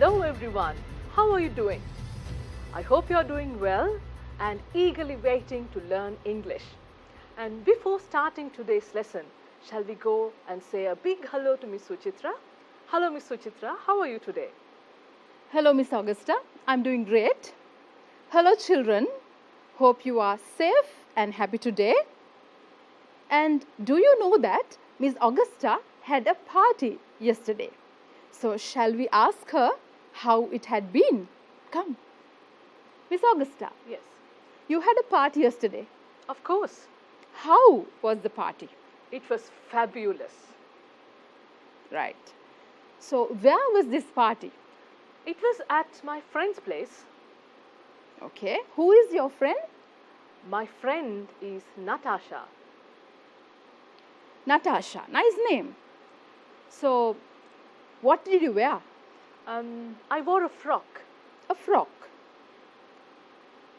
Hello everyone, how are you doing? I hope you are doing well and eagerly waiting to learn English. And before starting today's lesson, shall we go and say a big hello to Miss Suchitra? Hello Miss Suchitra, how are you today? Hello Miss Augusta, I'm doing great. Hello children, hope you are safe and happy today. And do you know that Miss Augusta had a party yesterday? So shall we ask her how it had been? Come. Miss Augusta. Yes. You had a party yesterday. Of course. How was the party? It was fabulous. Right. So where was this party? It was at my friend's place. Okay. Who is your friend? My friend is Natasha. Natasha. Nice name. So, what did you wear? I wore a frock. A frock.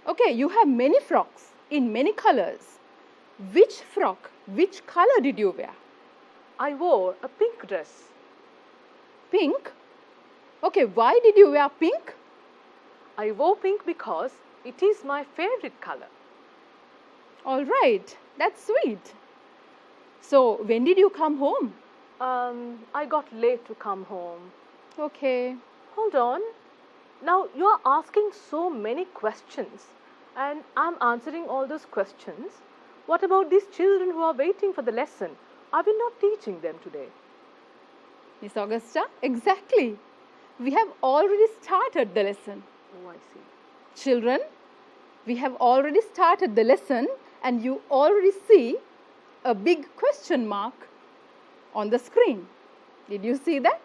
Okay, you have many frocks in many colors. Which frock, which color did you wear? I wore a pink dress. Pink? Okay, why did you wear pink? I wore pink because it is my favorite color. All right, that's sweet. So, when did you come home? I got late to come home. Okay. Hold on. Now, you are asking so many questions and I'm answering all those questions. What about these children who are waiting for the lesson? Are we not teaching them today? Miss Augusta, exactly. We have already started the lesson. Oh, I see. Children, we have already started the lesson and you already see a big question mark on the screen. Did you see that?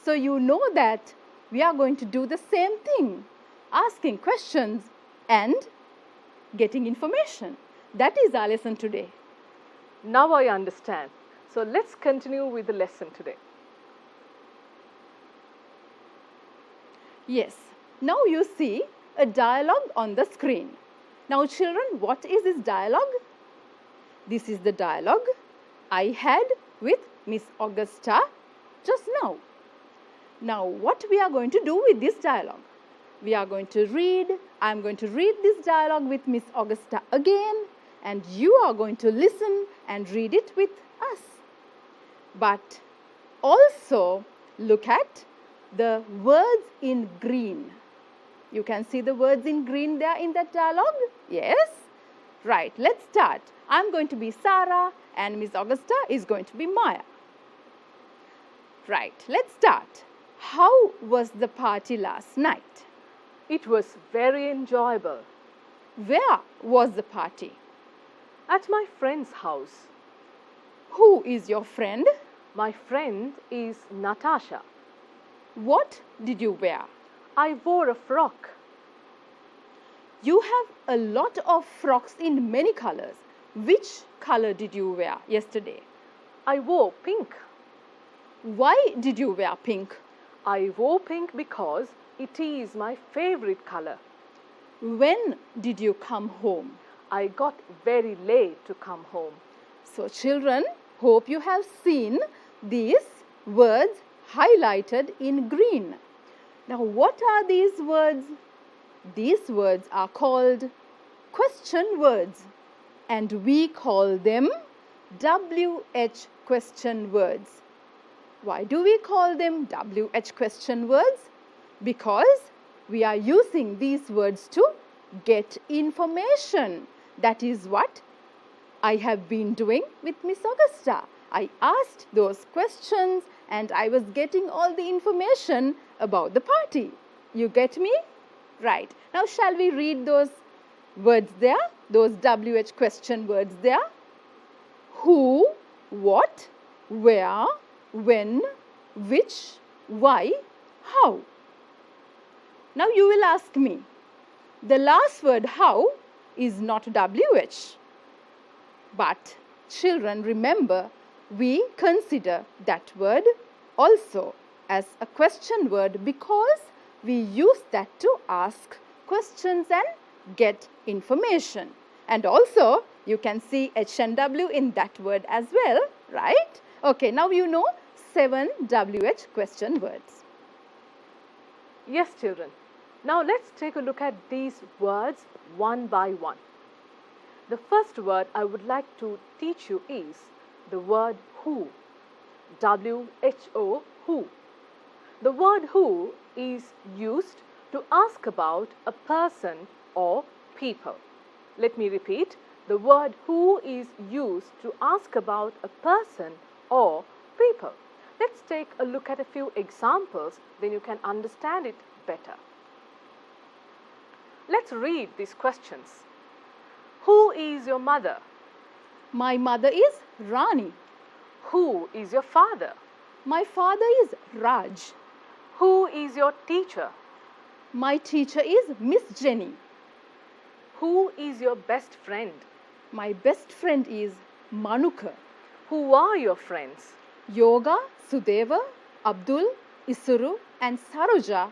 So you know that we are going to do the same thing, asking questions and getting information. That is our lesson today. Now I understand. So let's continue with the lesson today. Yes. Now you see a dialogue on the screen. Now children, what is this dialogue? This is the dialogue I had with Miss Augusta just now. Now what we are going to do with this dialogue? We are going to read. I am going to read this dialogue with Miss Augusta again and you are going to listen and read it with us. But also look at the words in green. You can see the words in green there in that dialogue? Yes? Right, let's start. I'm going to be Sarah and Miss Augusta is going to be Maya. Right, let's start. How was the party last night? It was very enjoyable. Where was the party? At my friend's house. Who is your friend? My friend is Natasha. What did you wear? I wore a frock. You have a lot of frocks in many colors. Which color did you wear yesterday? I wore pink. Why did you wear pink? I wore pink because it is my favorite color. When did you come home? I got very late to come home. So children, hope you have seen these words highlighted in green. Now what are these words? These words are called question words and we call them WH question words. Why do we call them WH question words? Because we are using these words to get information. That is what I have been doing with Miss Augusta. I asked those questions and I was getting all the information about the party. You get me? Right. Now shall we read those words there? Those WH question words there? Who, what, where, when, which, why, how. Now you will ask me, the last word how is not WH. But children, remember, we consider that word also as a question word because we use that to ask questions and get information. And also, you can see H and W in that word as well, right? Okay, now you know 7 WH question words. Yes, children. Now let's take a look at these words one by one. The first word I would like to teach you is the word who. W-H-O, who. The word who is used to ask about a person or people. Let me repeat. The word who is used to ask about a person or people. Let's take a look at a few examples, then you can understand it better. Let's read these questions. Who is your mother? My mother is Rani. Who is your father? My father is Raj. Who is your teacher? My teacher is Miss Jenny. Who is your best friend? My best friend is Manuka. Who are your friends? Yoga, Sudeva, Abdul, Isuru and Saroja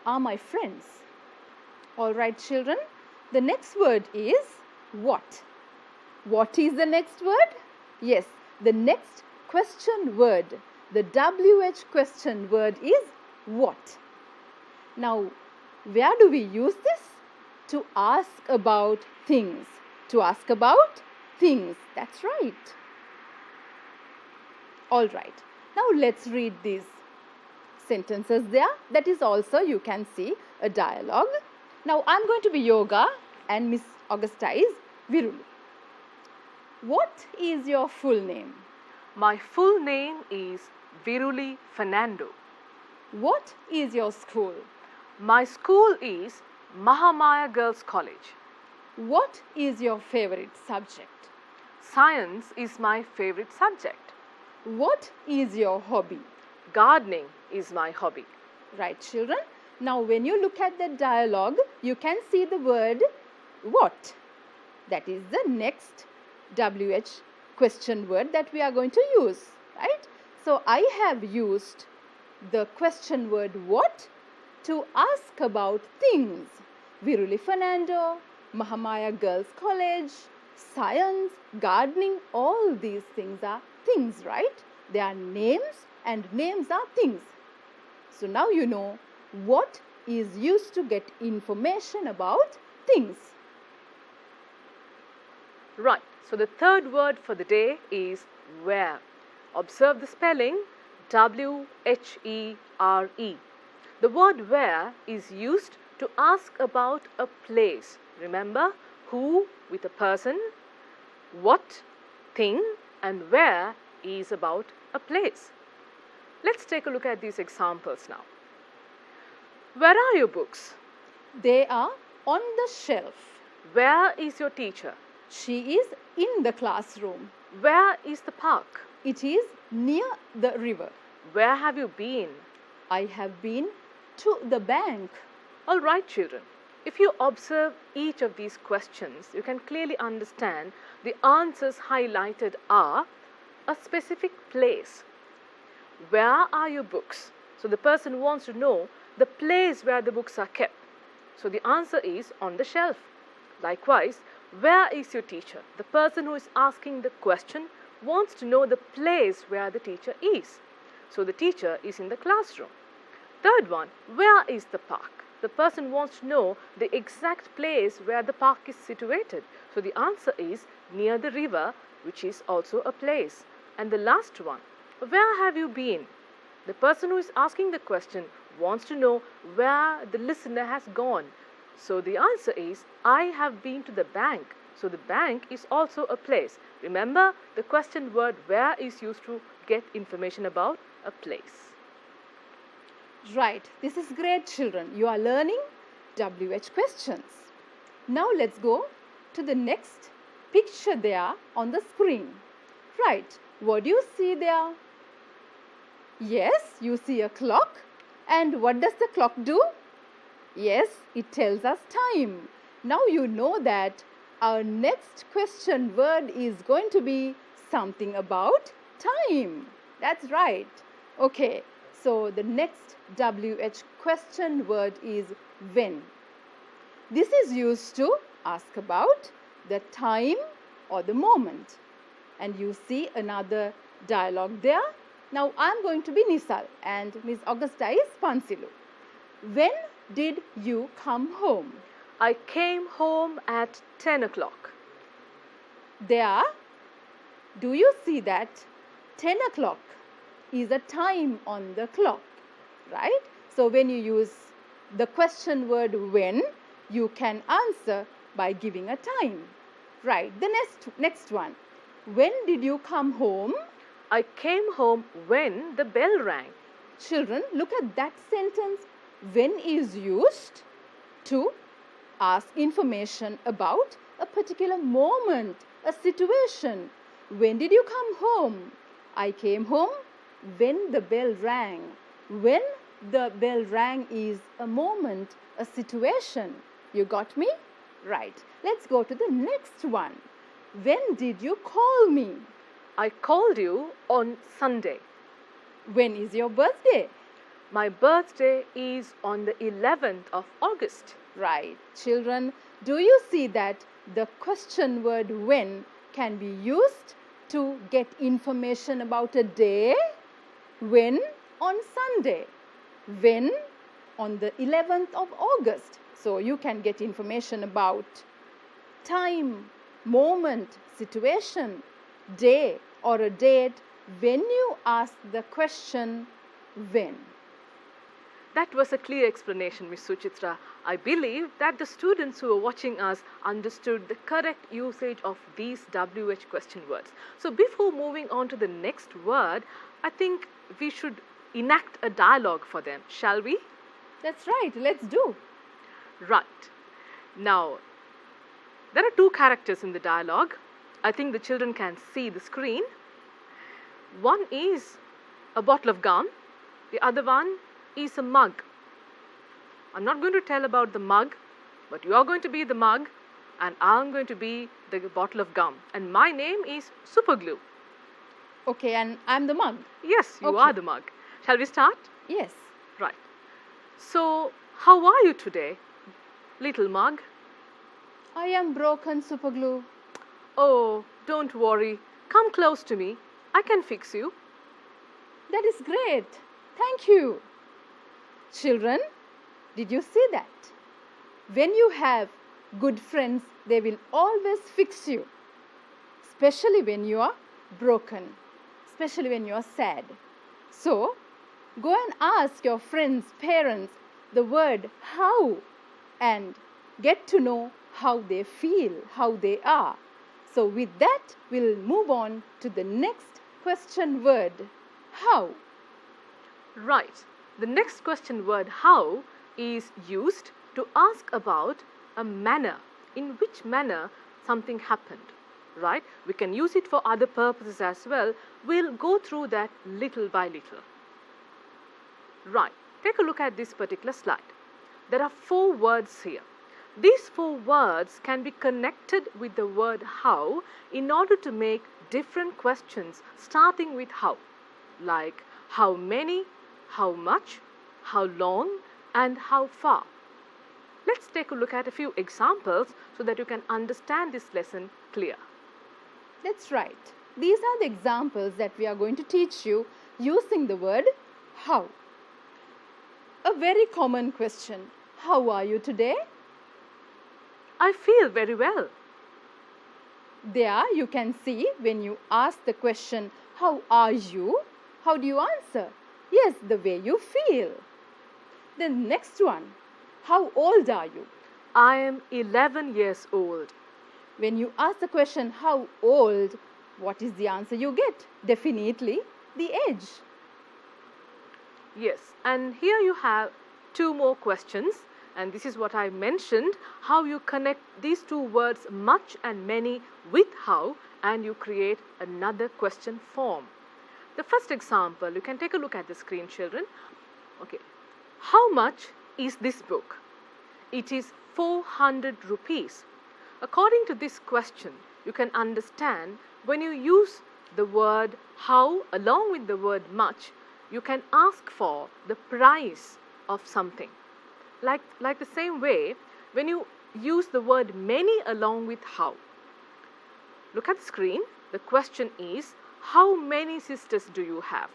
are my friends. All right, children. The next word is what? What is the next word? Yes, the next question word, the WH question word is what? Now, where do we use this? To ask about things. To ask about things. That's right. All right. Now, let's read these sentences there. That is also, you can see, a dialogue. Now, I'm going to be Yoga and Miss Augusta is Virulu. What is your full name? My full name is Viruli Fernando. What is your school? My school is Mahamaya Girls College. What is your favorite subject? Science is my favorite subject. What is your hobby? Gardening is my hobby. Right, children. Now, when you look at the dialogue, you can see the word what. That is the next WH question word that we are going to use, right? So, I have used the question word what to ask about things. Viruli Fernando, Mahamaya Girls College, science, gardening, all these things are things, right? They are names and names are things. So now you know what is used to get information about things. Right. So the third word for the day is where. Observe the spelling W-H-E-R-E. The word where is used to ask about a place. Remember, who with a person, what thing, and where is about a place. Let's take a look at these examples now. Where are your books? They are on the shelf. Where is your teacher? She is in the classroom. Where is the park? It is near the river. Where have you been? I have been to the bank. All right, children. If you observe each of these questions, you can clearly understand the answers highlighted are a specific place. Where are your books? So the person wants to know the place where the books are kept. So the answer is on the shelf. Likewise, where is your teacher? The person who is asking the question wants to know the place where the teacher is. So the teacher is in the classroom. Third one, where is the park? The person wants to know the exact place where the park is situated. So the answer is near the river, which is also a place. And the last one, where have you been? The person who is asking the question wants to know where the listener has gone. So the answer is, I have been to the bank. So the bank is also a place. Remember, the question word where is used to get information about a place. Right, this is great, children. You are learning WH questions. Now let's go to the next picture there on the screen. Right, what do you see there? Yes, you see a clock. And what does the clock do? Yes, it tells us time. Now you know that our next question word is going to be something about time. That's right. Okay, so the next WH question word is when. This is used to ask about the time or the moment. And you see another dialogue there. Now I'm going to be Nisal and Miss Augusta is Pansilu. When did you come home? I came home at 10 o'clock. There, do you see that 10 o'clock is a time on the clock, right? So when you use the question word when, you can answer by giving a time. Right, the next one. When did you come home? I came home when the bell rang. Children, look at that sentence. When is used to ask information about a particular moment, a situation. When did you come home? I came home when the bell rang. When the bell rang is a moment, a situation. You got me? Right. Let's go to the next one. When did you call me? I called you on Sunday. When is your birthday? My birthday is on the 11th of August. Right. Children, do you see that the question word when can be used to get information about a day? When on Sunday. When on the 11th of August. So you can get information about time, moment, situation, day or a date when you ask the question when. That was a clear explanation, Miss Suchitra. I believe that the students who are watching us understood the correct usage of these WH question words. So before moving on to the next word, I think we should enact a dialogue for them, shall we? That's right, let's do. Right. Now, there are two characters in the dialogue. I think the children can see the screen. One is a bottle of gum. The other one is a mug. I'm not going to tell about the mug, but you are going to be the mug and I'm going to be the bottle of gum. And my name is Superglue. Okay, and I'm the mug. Yes, you are the mug. Shall we start? Yes. Right. So, how are you today, little mug? I am broken, Superglue. Oh, don't worry. Come close to me. I can fix you. That is great. Thank you. Children, did you see that? When you have good friends, they will always fix you. Especially when you are broken. Especially when you are sad. So, go and ask your friends, parents, the word how and get to know how they feel, how they are. So, with that, we'll move on to the next question word, how. Right. The next question word how is used to ask about a manner, in which manner something happened. Right? We can use it for other purposes as well. We'll go through that little by little. Right. Take a look at this particular slide. There are 4 words here. These 4 words can be connected with the word how in order to make different questions starting with how, like how many, how much, how long, and how far. Let's take a look at a few examples so that you can understand this lesson clear. That's right. These are the examples that we are going to teach you using the word how. A very common question. How are you today? I feel very well. There you can see when you ask the question, how are you? How do you answer? Yes, the way you feel. The next one, how old are you? I am 11 years old. When you ask the question, how old, what is the answer you get? Definitely the age. Yes, and here you have 2 more questions. And this is what I mentioned, how you connect these 2 words much and many with how and you create another question form. The first example, you can take a look at the screen, children. Okay, how much is this book? It is 400 rupees. According to this question, you can understand when you use the word how along with the word much, you can ask for the price of something. Like the same way, when you use the word many along with how. Look at the screen. The question is, how many sisters do you have?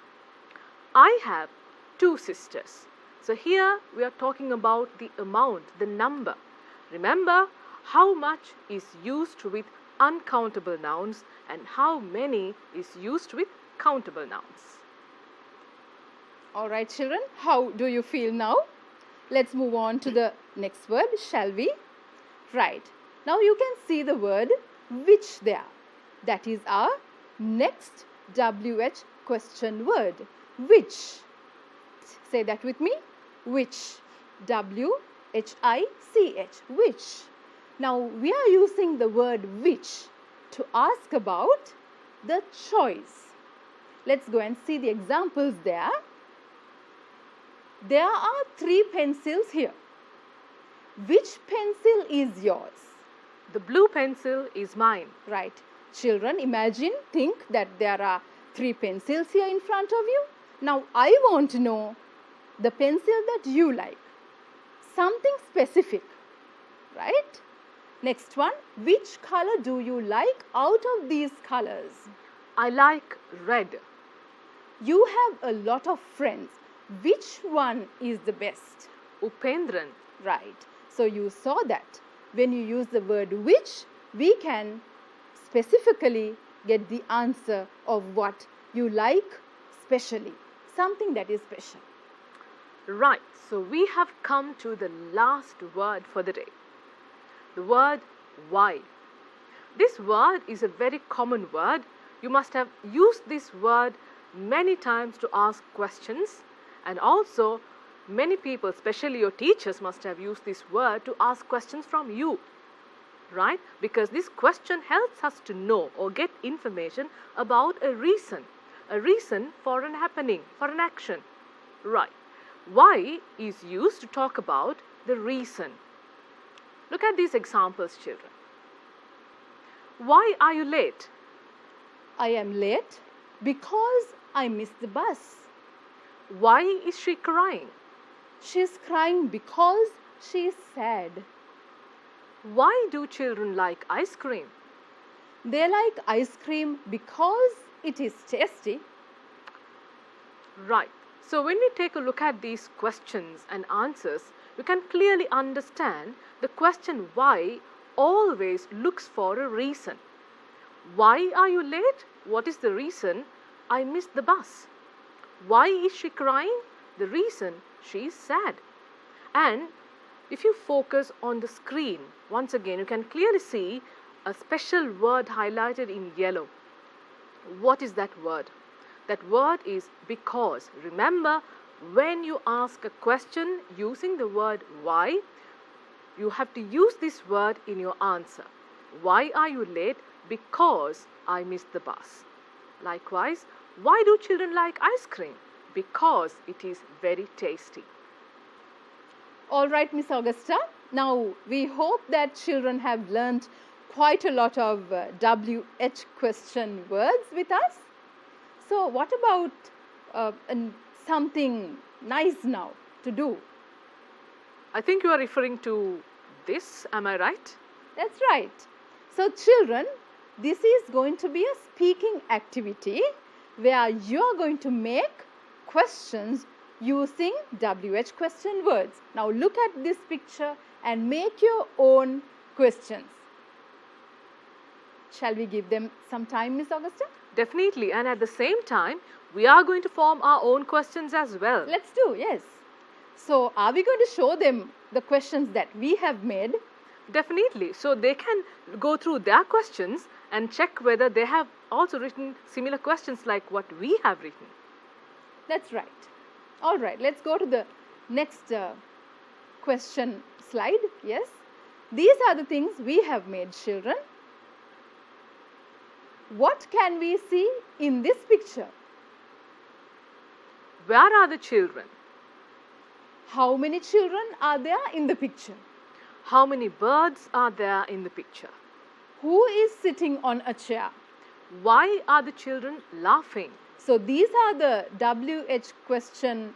I have 2 sisters. So here we are talking about the amount, the number. Remember how much is used with uncountable nouns and how many is used with countable nouns. All right, children, how do you feel now? Let's move on to the next word, shall we? Right. Now you can see the word which there. That is our next WH question word. Which. Say that with me. Which. W-H-I-C-H. Which. Now we are using the word which to ask about the choice. Let's go and see the examples there. There are 3 pencils here. Which pencil is yours? The blue pencil is mine. Right. Children, think that there are 3 pencils here in front of you. Now, I want to know the pencil that you like. Something specific. Right? Next one. Which color do you like out of these colors? I like red. You have a lot of friends. Which one is the best? Upendran. Right. So you saw that when you use the word which, we can specifically get the answer of what you like specially. Something that is special. Right. So we have come to the last word for the day. The word why. This word is a very common word. You must have used this word many times to ask questions, and also many people, especially your teachers, must have used this word to ask questions from you, right? Because this question helps us to know or get information about a reason for an happening, for an action, right? Why is used to talk about the reason. Look at these examples, children. Why are you late? I am late because I missed the bus. Why is she crying? She is crying because she is sad. Why do children like ice cream? They like ice cream because it is tasty. Right. So when we take a look at these questions and answers, we can clearly understand the question why always looks for a reason. Why are you late? What is the reason? I missed the bus. Why is she crying? The reason, she is sad. And if you focus on the screen, once again, you can clearly see a special word highlighted in yellow. What is that word? That word is because. Remember, when you ask a question using the word why, you have to use this word in your answer. Why are you late? Because I missed the bus. Likewise, why do children like ice cream? Because it is very tasty. All right, Miss Augusta. Now, we hope that children have learnt quite a lot of WH question words with us. So, what about something nice now to do? I think you are referring to this, am I right? That's right. So, children, this is going to be a speaking activity where you are going to make questions using WH question words. Now, look at this picture and make your own questions. Shall we give them some time, Miss Augusta? Definitely, and at the same time, we are going to form our own questions as well. Let's do, yes. So, are we going to show them the questions that we have made? Definitely. So, they can go through their questions and check whether they have also written similar questions like what we have written. That's right. All right, let's go to the next question slide. Yes. These are the things we have made, children. What can we see in this picture? Where are the children? How many children are there in the picture? How many birds are there in the picture? Who is sitting on a chair? Why are the children laughing? So these are the WH question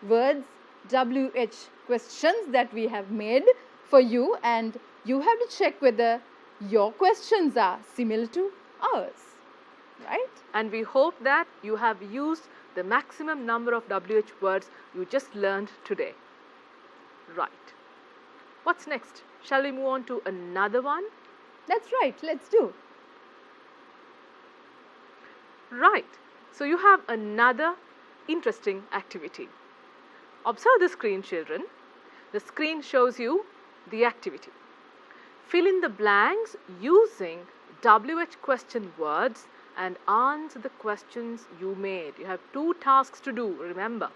words, WH questions that we have made for you, and you have to check whether your questions are similar to ours, right? And we hope that you have used the maximum number of WH words you just learned today. Right. What's next? Shall we move on to another one? That's right, let's do. Right. So you have another interesting activity. Observe the screen, children. The screen shows you the activity. Fill in the blanks using WH question words and answer the questions you made. You have 2 tasks to do, remember.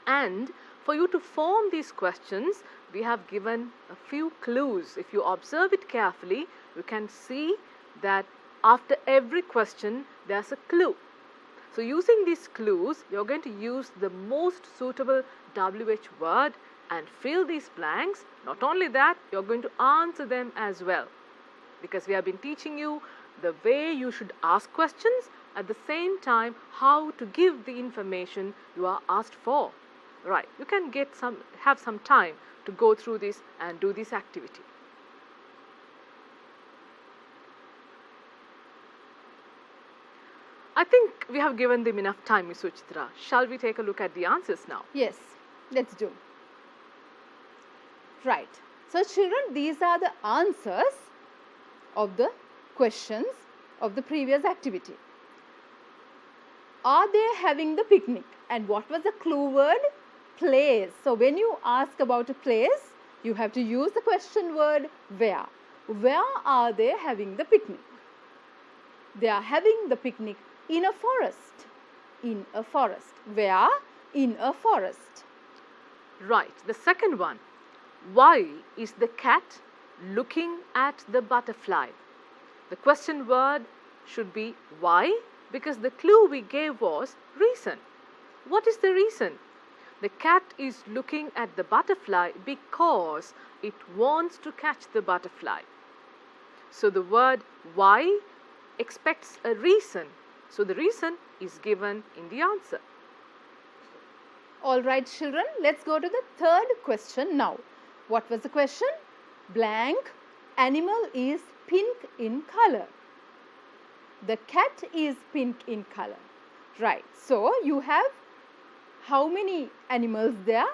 And for you to form these questions, we have given a few clues. If you observe it carefully, you can see that after every question, there's a clue. So using these clues, you're going to use the most suitable WH word and fill these blanks. Not only that, you're going to answer them as well. Because we have been teaching you the way you should ask questions, at the same time how to give the information you are asked for. Right, you can have some time to go through this and do this activity. I think we have given them enough time, Ms. Suchitra. Shall we take a look at the answers now? Yes, let's do. Right. So children, these are the answers of the questions of the previous activity. Are they having the picnic? And what was the clue word? Place. So when you ask about a place, you have to use the question word where. Where are they having the picnic? They are having the picnic in a forest. In a forest. Where? In a forest. Right. The second one. Why is the cat looking at the butterfly? The question word should be why, because the clue we gave was reason. What is the reason? The cat is looking at the butterfly because it wants to catch the butterfly. So the word why expects a reason. So the reason is given in the answer. All right, children, let's go to the third question now. What was the question? Blank animal is pink in color. The cat is pink in color. Right. So you have how many animals there?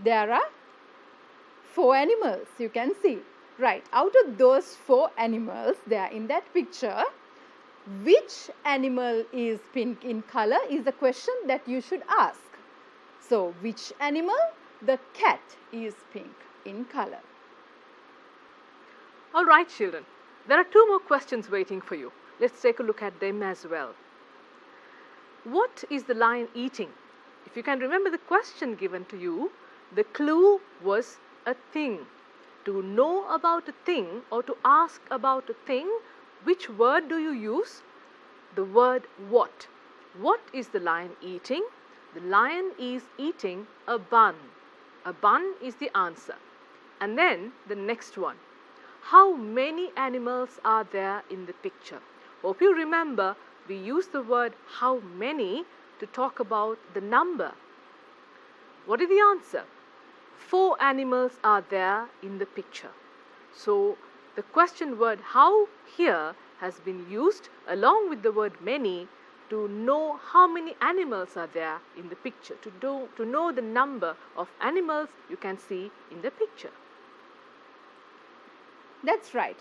There are 4 animals, you can see. Right. Out of those 4 animals there in that picture, which animal is pink in color is the question that you should ask. So, which animal? The cat is pink in color. All right, children. There are 2 more questions waiting for you. Let's take a look at them as well. What is the lion eating? If you can remember the question given to you, the clue was a thing. To know about a thing or to ask about a thing, which word do you use? The word what. What is the lion eating? The lion is eating a bun. A bun is the answer. And then the next one. How many animals are there in the picture? Hope you remember we use the word how many to talk about the number. What is the answer? 4 animals are there in the picture. So the question word how here has been used along with the word many to know how many animals are there in the picture, to know the number of animals you can see in the picture. That's right.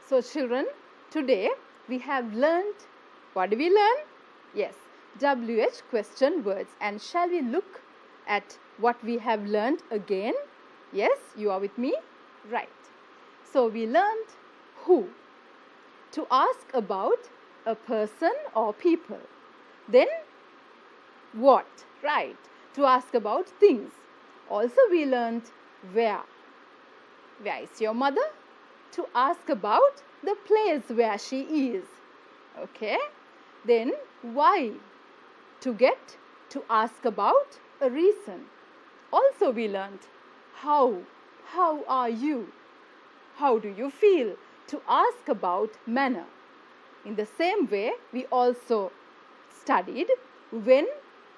So children, today we have learned, what did we learn? Yes, WH question words. And shall we look at what we have learned again? Yes, you are with me? Right. So we learned who. To ask about a person or people. Then what? Right. To ask about things. Also we learned where. Where is your mother? To ask about the place where she is. Okay. Then why? To ask about a reason. Also we learned how. How are you? How do you feel? To ask about manner. In the same way, we also studied when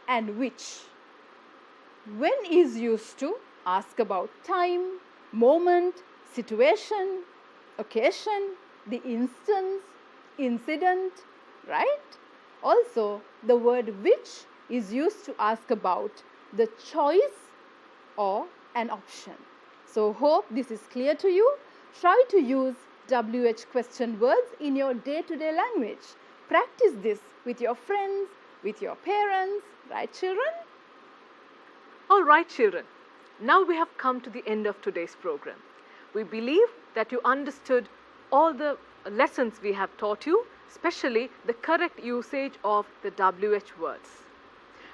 and which. When is used to ask about time, moment, situation, occasion, the instance, incident, right? Also, the word which is used to ask about the choice or an option. So hope this is clear to you. Try to use WH question words in your day-to-day language. Practice this with your friends, with your parents, right children? All right children, now we have come to the end of today's program. We believe that you understood all the lessons we have taught you, especially the correct usage of the WH words.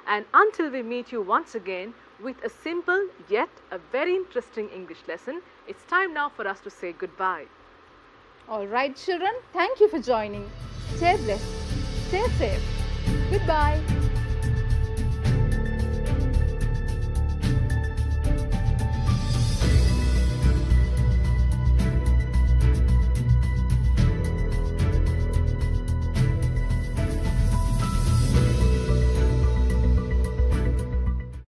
And until we meet you once again with a simple yet a very interesting English lesson, it's time now for us to say goodbye. All right children, thank you for joining. Stay blessed, stay safe. Goodbye.